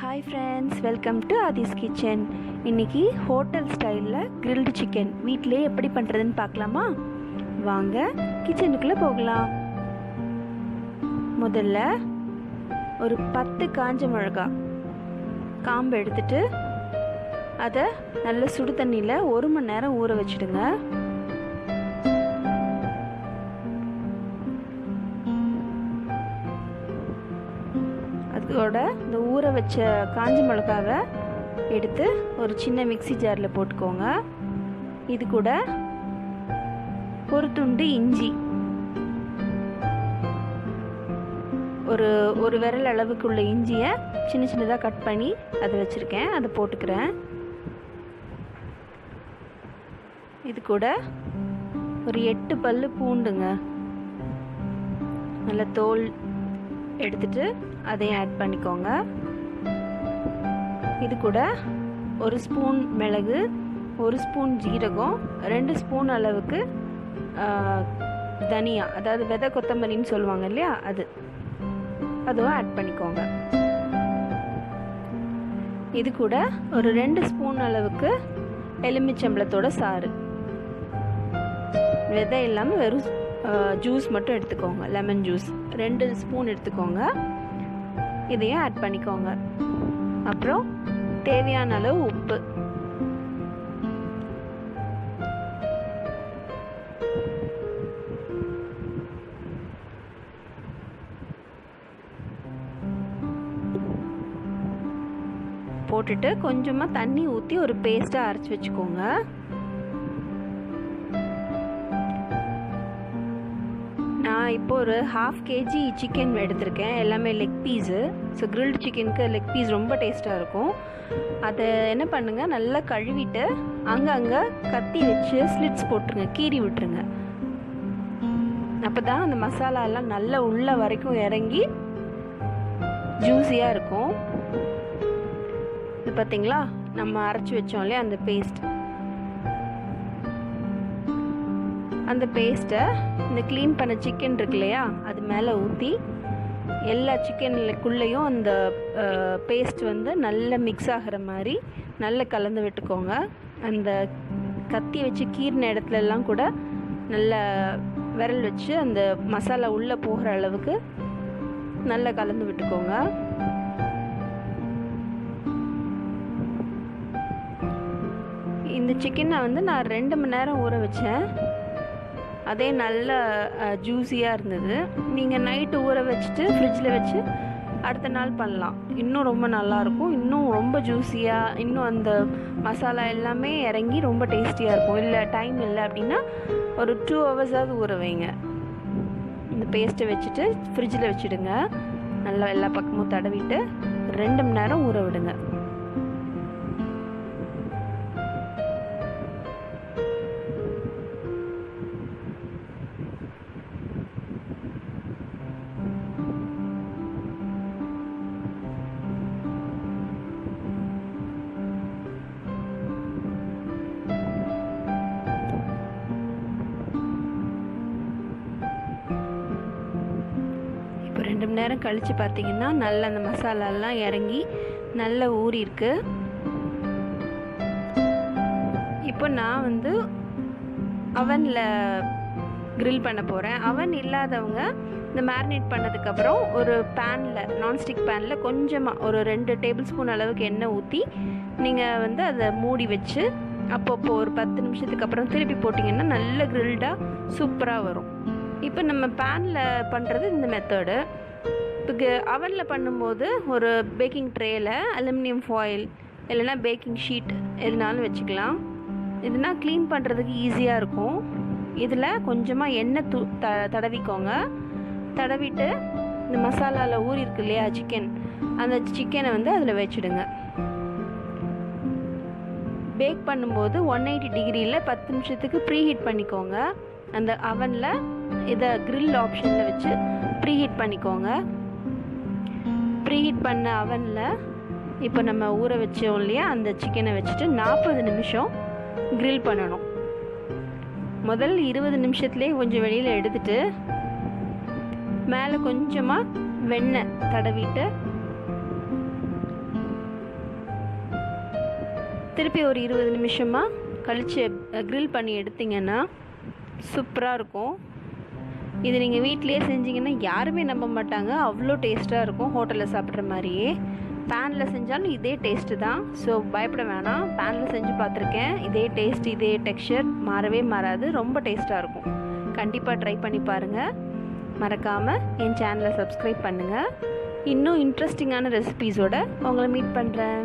Hi friends, welcome to Aadhi's kitchen. இன்றைக்கி hotel ஸ்டைலில் grilled chicken வீட்டிலே எப்படி பண்ணுறதுன்னு பார்க்கலாமா? வாங்க கிச்சனுக்குள்ளே போகலாம். முதல்ல ஒரு 10 காஞ்ச மிளகா காம்பு எடுத்துட்டு அதை நல்ல சுடு தண்ணியில் 1 மணி நேரம் ஊற வச்சுடுங்க. அதோட இந்த ஊற வச்ச காஞ்ச மிளகாவை எடுத்து ஒரு சின்ன மிக்ஸி ஜாரில் போட்டுக்கோங்க. இது கூட ஒரு துண்டு இஞ்சி, ஒரு விரல் அளவுக்கு உள்ள இஞ்சியை சின்ன சின்னதாக கட் பண்ணி அதை வச்சுருக்கேன், அதை போட்டுக்கிறேன். இது கூட ஒரு 8 பல்லு பூண்டுங்க, நல்ல தோல் எடுத்துட்டு அதையும் ஆட் பண்ணிக்கோங்க. இது கூட 1 ஸ்பூன் மிளகு, 1 ஸ்பூன் ஜீரகம், 2 ஸ்பூன் அளவுக்கு தனியா, அதாவது விதை கொத்தமல்லின்னு சொல்லுவாங்க இல்லையா, அதுவும் ஆட் பண்ணிக்கோங்க. இது கூட ஒரு 2 ஸ்பூன் அளவுக்கு எலுமிச்சம்பழத்தோட சாறு, விதை இல்லாமல் வெறும் ஜூஸ் மட்டும் எடுத்துக்கோங்க, லெமன் ஜூஸ் 2 ஸ்பூன் எடுத்துக்கோங்க. இதையும் ஆட் பண்ணிக்கோங்க. அப்புறம் தேவையான அளவு உப்பு. போட்டுட்டு கொஞ்சமாக தண்ணி ஊற்றி ஒரு பேஸ்ட்டாக அரைச்சி வச்சுக்கோங்க. நான் இப்போ ஒரு 1/2 kg சிக்கன் எடுத்திருக்கேன், எல்லாமே லெக் பீஸு. ஸோ கிரில்டு சிக்கனுக்கு லெக் பீஸ் ரொம்ப டேஸ்ட்டாக இருக்கும். அதை என்ன பண்ணுங்கள், நல்லா கழுவிட்டு அங்கங்கே கத்தி வச்சு ஸ்லிட்ஸ் போட்டுருங்க, கீறி விட்டுருங்க. அப்போ தான் அந்த மசாலாலாம் நல்லா உள்ள வரைக்கும் இறங்கி ஜூஸியாக இருக்கும். இது பார்த்தீங்களா, நம்ம அரைச்சி வச்சோம் இல்லையா அந்த பேஸ்ட், அந்த பேஸ்ட்டை இந்த க்ளீன் பண்ண சிக்கன் இருக்கு இல்லையா அது மேலே ஊற்றி எல்லா சிக்கனுக்குள்ளேயும் அந்த பேஸ்ட் வந்து நல்லா மிக்ஸ் ஆகிற மாதிரி நல்லா கலந்து விட்டுக்கோங்க. அந்த கத்தி வச்சு கீறின இடத்துலலாம் கூட நல்லா விரல் வச்சு அந்த மசாலா உள்ளே போகிற அளவுக்கு நல்லா கலந்து விட்டுக்கோங்க. இந்த சிக்கனை வந்து நான் 2 மணி நேரம் ஊற வச்சேன், அதே நல்ல ஜூஸியாக இருந்தது. நீங்கள் நைட்டு ஊற வச்சுட்டு ஃப்ரிட்ஜில் வச்சு அடுத்த நாள் பண்ணலாம், இன்னும் ரொம்ப நல்லாயிருக்கும், இன்னும் ரொம்ப ஜூஸியாக, இன்னும் அந்த மசாலா எல்லாமே இறங்கி ரொம்ப டேஸ்டியாக இருக்கும். இல்லை டைம் இல்லை அப்படின்னா ஒரு 2 ஹவர்ஸாவது ஊற வைங்க. இந்த பேஸ்ட்டை வச்சுட்டு ஃப்ரிட்ஜில் வச்சுடுங்க, நல்லா எல்லா பக்கமும் தடவிட்டு 2 மணி நேரம் ஊற விடுங்க. இப்போ 2 மணி நேரம் கழித்து பார்த்தீங்கன்னா நல்லா அந்த மசாலாலாம் இறங்கி நல்லா ஊறி இருக்கு. இப்போ நான் வந்து அவனில் கிரில் பண்ண போகிறேன். அவன் இல்லாதவங்க இந்த மேரினேட் பண்ணதுக்கப்புறம் ஒரு பேனில், நான்ஸ்டிக் பேனில் கொஞ்சமாக ஒரு 2 டேபிள் ஸ்பூன் அளவுக்கு எண்ணெய் ஊற்றி நீங்கள் வந்து அதை மூடி வச்சு அப்பப்போ ஒரு 10 நிமிஷத்துக்கு அப்புறம் திருப்பி போட்டிங்கன்னா நல்ல கிரில்டாக சூப்பராக வரும். இப்போ நம்ம பேனில் பண்ணுறது இந்த மெத்தடு. இப்போ அவனில் பண்ணும்போது ஒரு பேக்கிங் ட்ரேயில் அலுமினியம் ஃபாயில் இல்லைனா பேக்கிங் ஷீட் எதுனாலும் வச்சுக்கலாம். இதுனா க்ளீன் பண்ணுறதுக்கு ஈஸியாக இருக்கும். இதில் கொஞ்சமாக எண்ணெய் தடவிக்கோங்க. தடவிட்டு இந்த மசாலாவில் ஊறி இருக்கு இல்லையா சிக்கன், அந்த சிக்கனை வந்து அதில் வச்சுடுங்க. பேக் பண்ணும்போது 180 டிகிரியில் 10 நிமிஷத்துக்கு ப்ரீஹீட் பண்ணிக்கோங்க. அந்த அவனில் இதை கிரில் ஆப்ஷனில் வச்சு ப்ரீஹீட் பண்ணிக்கோங்க. ப்ரீஹீட் பண்ண அவனில் இப்போ நம்ம ஊற வச்சோம் இல்லையா அந்த சிக்கனை வச்சுட்டு 40 நிமிஷம் கிரில் பண்ணணும். முதல் 20 நிமிஷத்துலேயே கொஞ்சம் வெளியில் எடுத்துட்டு மேலே கொஞ்சமாக வெண்ணெய் தடவிட்டு திருப்பி ஒரு 20 நிமிஷமாக கழித்து க்ரில் பண்ணி எடுத்திங்கன்னா சூப்பராக இருக்கும். இது நீங்கள் வீட்டிலேயே செஞ்சிங்கன்னா யாருமே நம்ப மாட்டாங்க, அவ்வளோ டேஸ்ட்டாக இருக்கும். ஹோட்டலில் சாப்பிட்ற மாதிரியே. பேனில் செஞ்சாலும் இதே டேஸ்ட்டு தான். ஸோ பயப்பட வேணாம். பேனில் செஞ்சு பார்த்துருக்கேன், இதே டேஸ்ட் இதே டெக்ஸ்சர் மாறவே மாறாது. ரொம்ப டேஸ்ட்டாக இருக்கும். கண்டிப்பாக ட்ரை பண்ணி பாருங்கள். மறக்காமல் என் சேனலை சப்ஸ்கிரைப் பண்ணுங்கள். இன்னும் இன்ட்ரெஸ்டிங்கான ரெசிபீஸோடு உங்களை மீட் பண்ணுறேன்.